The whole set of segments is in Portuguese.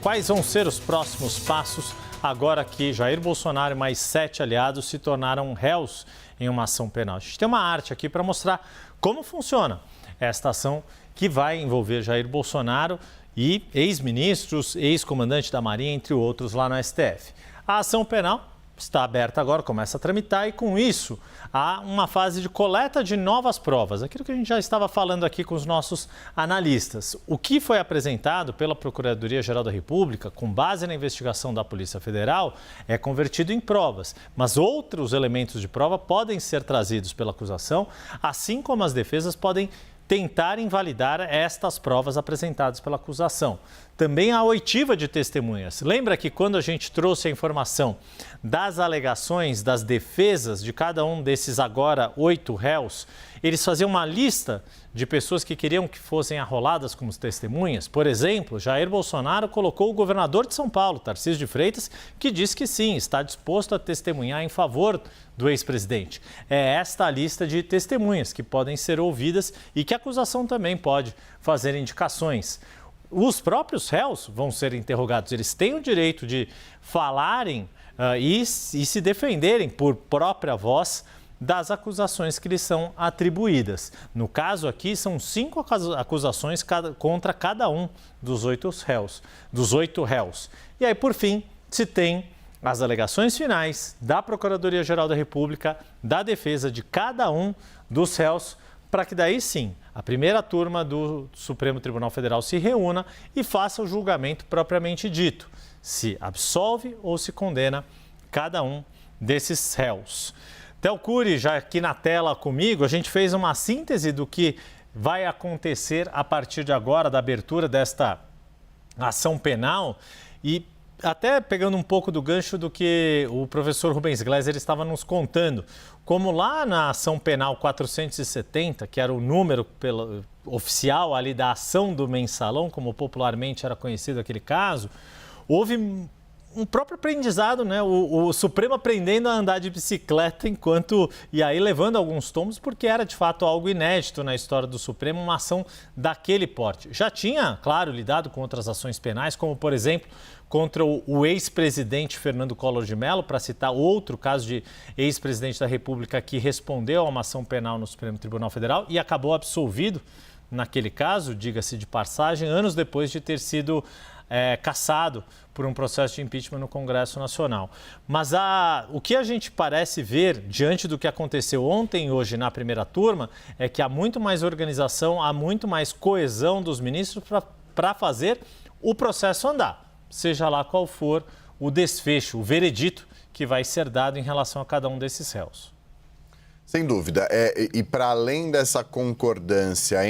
Quais vão ser os próximos passos agora que Jair Bolsonaro e mais 7 aliados se tornaram réus em uma ação penal? A gente tem uma arte aqui para mostrar como funciona esta ação que vai envolver Jair Bolsonaro e ex-ministros, ex-comandante da Marinha, entre outros, lá no STF. A ação penal está aberta agora, começa a tramitar e, com isso, há uma fase de coleta de novas provas. Aquilo que a gente já estava falando aqui com os nossos analistas. O que foi apresentado pela Procuradoria-Geral da República, com base na investigação da Polícia Federal, é convertido em provas. Mas outros elementos de prova podem ser trazidos pela acusação, assim como as defesas podem tentar invalidar estas provas apresentadas pela acusação. Também a oitiva de testemunhas. Lembra que quando a gente trouxe a informação das alegações, das defesas de cada um desses agora 8 réus, eles faziam uma lista de pessoas que queriam que fossem arroladas como testemunhas? Por exemplo, Jair Bolsonaro colocou o governador de São Paulo, Tarcísio de Freitas, que diz que sim, está disposto a testemunhar em favor do ex-presidente. É esta a lista de testemunhas que podem ser ouvidas e que a acusação também pode fazer indicações. Os próprios réus vão ser interrogados, eles têm o direito de falarem e se defenderem por própria voz das acusações que lhes são atribuídas. No caso aqui, são 5 acusações contra cada um dos 8 réus. E aí, por fim, se tem as alegações finais da Procuradoria-Geral da República, da defesa de cada um dos réus, para que daí sim a primeira turma do Supremo Tribunal Federal se reúna e faça o julgamento propriamente dito, se absolve ou se condena cada um desses réus. Théo Cury, já aqui na tela comigo, a gente fez uma síntese do que vai acontecer a partir de agora, da abertura desta ação penal e até pegando um pouco do gancho do que o professor Rubens Gleiser estava nos contando, como lá na ação penal 470, que era o número oficial ali da ação do mensalão, como popularmente era conhecido aquele caso, houve um próprio aprendizado, né? O Supremo aprendendo a andar de bicicleta e aí levando alguns tombos, porque era de fato algo inédito na história do Supremo, uma ação daquele porte. Já tinha, claro, lidado com outras ações penais, como por exemplo, contra o ex-presidente Fernando Collor de Mello, para citar outro caso de ex-presidente da República que respondeu a uma ação penal no Supremo Tribunal Federal e acabou absolvido naquele caso, diga-se de passagem, anos depois de ter sido cassado por um processo de impeachment no Congresso Nacional. Mas o que a gente parece ver, diante do que aconteceu ontem e hoje na primeira turma, é que há muito mais organização, há muito mais coesão dos ministros para fazer o processo andar, seja lá qual for o desfecho, o veredito que vai ser dado em relação a cada um desses réus. Sem dúvida. E para além dessa concordância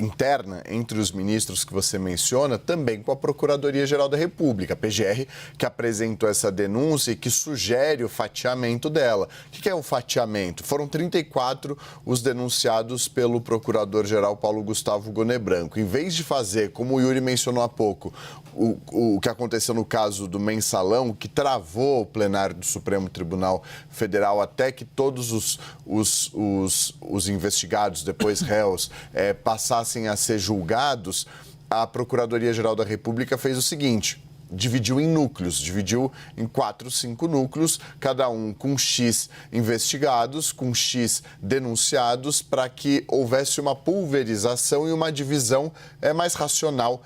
interna entre os ministros que você menciona, também com a Procuradoria-Geral da República, a PGR, que apresentou essa denúncia e que sugere o fatiamento dela. O que é o fatiamento? Foram 34 os denunciados pelo Procurador-Geral Paulo Gustavo Goné Branco. Em vez de fazer, como o Yuri mencionou há pouco, o que aconteceu no caso do mensalão, que travou o plenário do Supremo Tribunal Federal até que todos os investigados, depois réus, passassem a ser julgados, a Procuradoria-Geral da República fez o seguinte: dividiu em núcleos, dividiu em 4, 5 núcleos, cada um com X investigados, com X denunciados, para que houvesse uma pulverização e uma divisão mais racional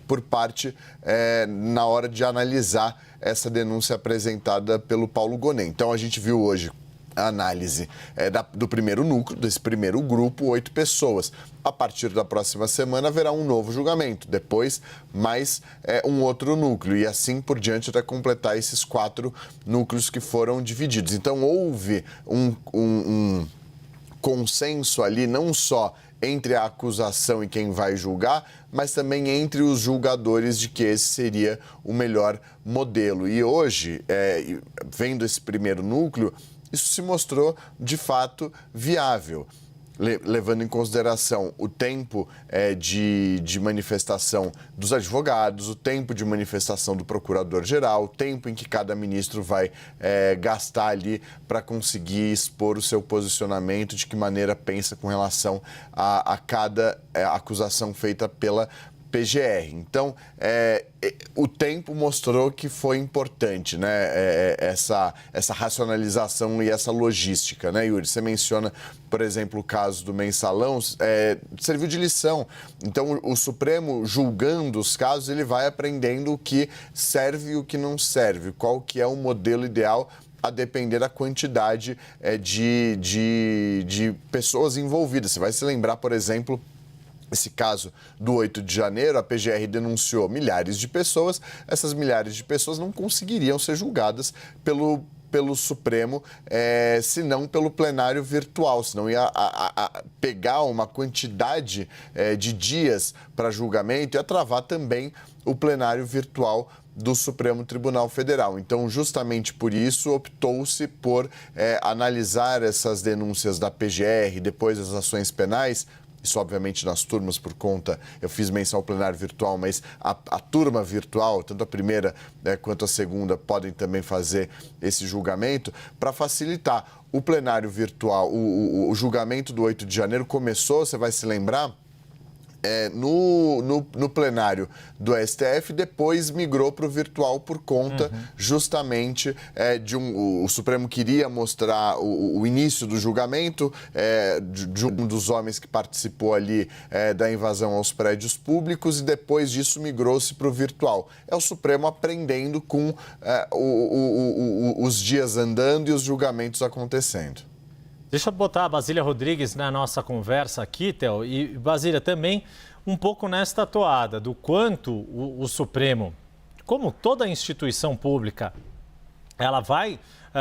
por parte, na hora de analisar essa denúncia apresentada pelo Paulo Goné. Então, a gente viu hoje a análise do primeiro núcleo, desse primeiro grupo, 8 pessoas. A partir da próxima semana haverá um novo julgamento, depois mais um outro núcleo e assim por diante até completar esses 4 núcleos que foram divididos. Então houve um consenso ali, não só entre a acusação e quem vai julgar, mas também entre os julgadores de que esse seria o melhor modelo. E hoje, vendo esse primeiro núcleo, isso se mostrou, de fato, viável, levando em consideração o tempo de manifestação dos advogados, o tempo de manifestação do procurador-geral, o tempo em que cada ministro vai gastar ali para conseguir expor o seu posicionamento, de que maneira pensa com relação a cada acusação feita PGR. Então, o tempo mostrou que foi importante, né, essa racionalização e essa logística, né, Yuri? Você menciona, por exemplo, o caso do mensalão, serviu de lição. Então, o Supremo, julgando os casos, ele vai aprendendo o que serve e o que não serve, qual que é o modelo ideal a depender da quantidade de pessoas envolvidas. Você vai se lembrar, por exemplo, esse caso do 8 de janeiro, a PGR denunciou milhares de pessoas. Essas milhares de pessoas não conseguiriam ser julgadas pelo Supremo, se não pelo plenário virtual, senão ia pegar uma quantidade de dias para julgamento e ia travar também o plenário virtual do Supremo Tribunal Federal. Então, justamente por isso, optou-se por analisar essas denúncias da PGR, depois as ações penais. Isso, obviamente, nas turmas, por conta, eu fiz menção ao plenário virtual, mas a turma virtual, tanto a primeira quanto a segunda, podem também fazer esse julgamento para facilitar. O plenário virtual, o julgamento do 8 de janeiro começou, você vai se lembrar, no plenário do STF, depois migrou para o virtual por conta justamente o Supremo queria mostrar o início do julgamento de um dos homens que participou ali da invasão aos prédios públicos, e depois disso migrou-se para o virtual. É o Supremo aprendendo com os dias andando e os julgamentos acontecendo. Deixa eu botar a Basília Rodrigues na nossa conversa aqui, Theo. E, Basília, também um pouco nesta toada do quanto o Supremo, como toda instituição pública, ela vai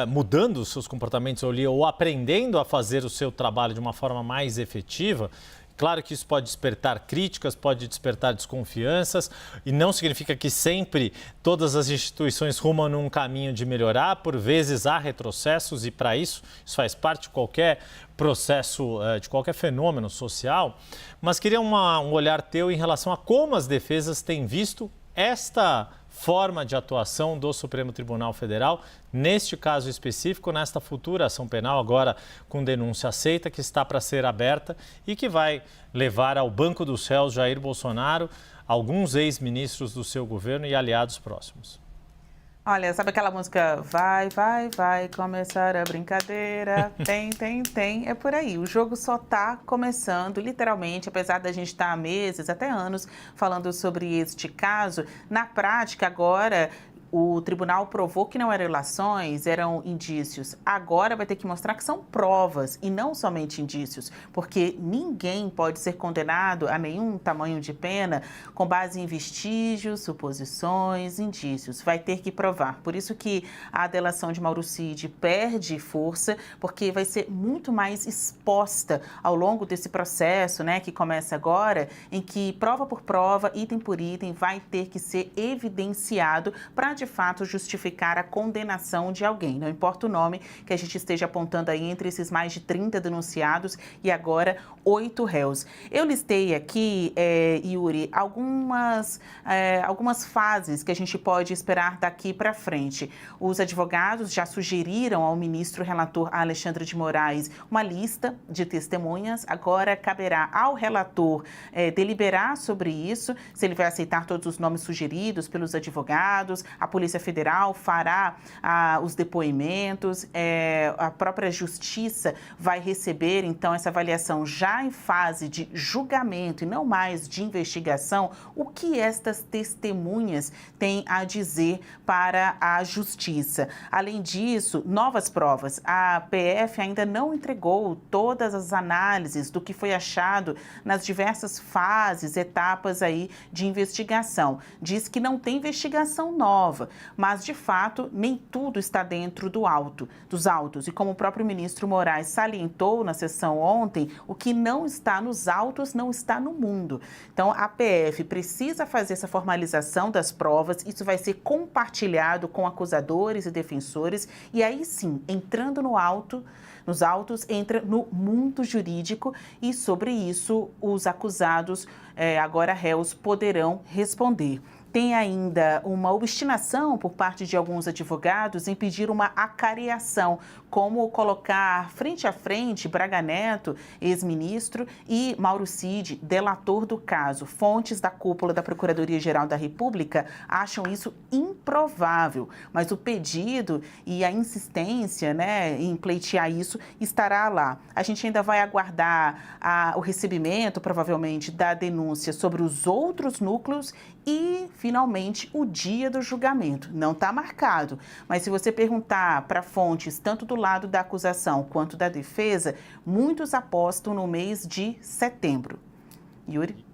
mudando os seus comportamentos ali, ou aprendendo a fazer o seu trabalho de uma forma mais efetiva. Claro que isso pode despertar críticas, pode despertar desconfianças, e não significa que sempre todas as instituições rumam num caminho de melhorar. Por vezes há retrocessos, e para isso faz parte de qualquer processo, de qualquer fenômeno social. Mas queria um olhar teu em relação a como as defesas têm visto esta forma de atuação do Supremo Tribunal Federal, neste caso específico, nesta futura ação penal, agora com denúncia aceita, que está para ser aberta e que vai levar ao banco dos réus Jair Bolsonaro, alguns ex-ministros do seu governo e aliados próximos. Olha, sabe aquela música vai começar a brincadeira, tem, é por aí. O jogo só está começando, literalmente, apesar da gente estar há meses, até anos, falando sobre este caso. Na prática, agora, o tribunal provou que não eram ilações, eram indícios. Agora vai ter que mostrar que são provas e não somente indícios, porque ninguém pode ser condenado a nenhum tamanho de pena com base em vestígios, suposições, indícios. Vai ter que provar. Por isso que a delação de Mauro Cid perde força, porque vai ser muito mais exposta ao longo desse processo, né, que começa agora, em que prova por prova, item por item, vai ter que ser evidenciado para de fato justificar a condenação de alguém. Não importa o nome que a gente esteja apontando aí entre esses mais de 30 denunciados e agora 8 réus. Eu listei aqui, Yuri, algumas fases que a gente pode esperar daqui para frente. Os advogados já sugeriram ao ministro relator Alexandre de Moraes uma lista de testemunhas. Agora caberá ao relator deliberar sobre isso, se ele vai aceitar todos os nomes sugeridos pelos advogados. A Polícia Federal fará os depoimentos, a própria Justiça vai receber, então, essa avaliação já em fase de julgamento e não mais de investigação, o que estas testemunhas têm a dizer para a Justiça. Além disso, novas provas. A PF ainda não entregou todas as análises do que foi achado nas diversas fases, etapas aí de investigação. Diz que não tem investigação nova, mas, de fato, nem tudo está dentro dos autos. E como o próprio ministro Moraes salientou na sessão ontem, o que não está nos autos não está no mundo. Então, a PF precisa fazer essa formalização das provas, isso vai ser compartilhado com acusadores e defensores, e aí sim, entrando nos autos, entra no mundo jurídico, e sobre isso os acusados, agora réus, poderão responder. Tem ainda uma obstinação por parte de alguns advogados em pedir uma acareação, como colocar frente a frente Braga Neto, ex-ministro, e Mauro Cid, delator do caso. Fontes da cúpula da Procuradoria-Geral da República acham isso improvável, mas o pedido e a insistência, né, em pleitear isso estará lá. A gente ainda vai aguardar o recebimento, provavelmente, da denúncia sobre os outros núcleos e, finalmente, o dia do julgamento. Não está marcado, mas se você perguntar para fontes, tanto do lado da acusação quanto da defesa, muitos apostam no mês de setembro. Yuri?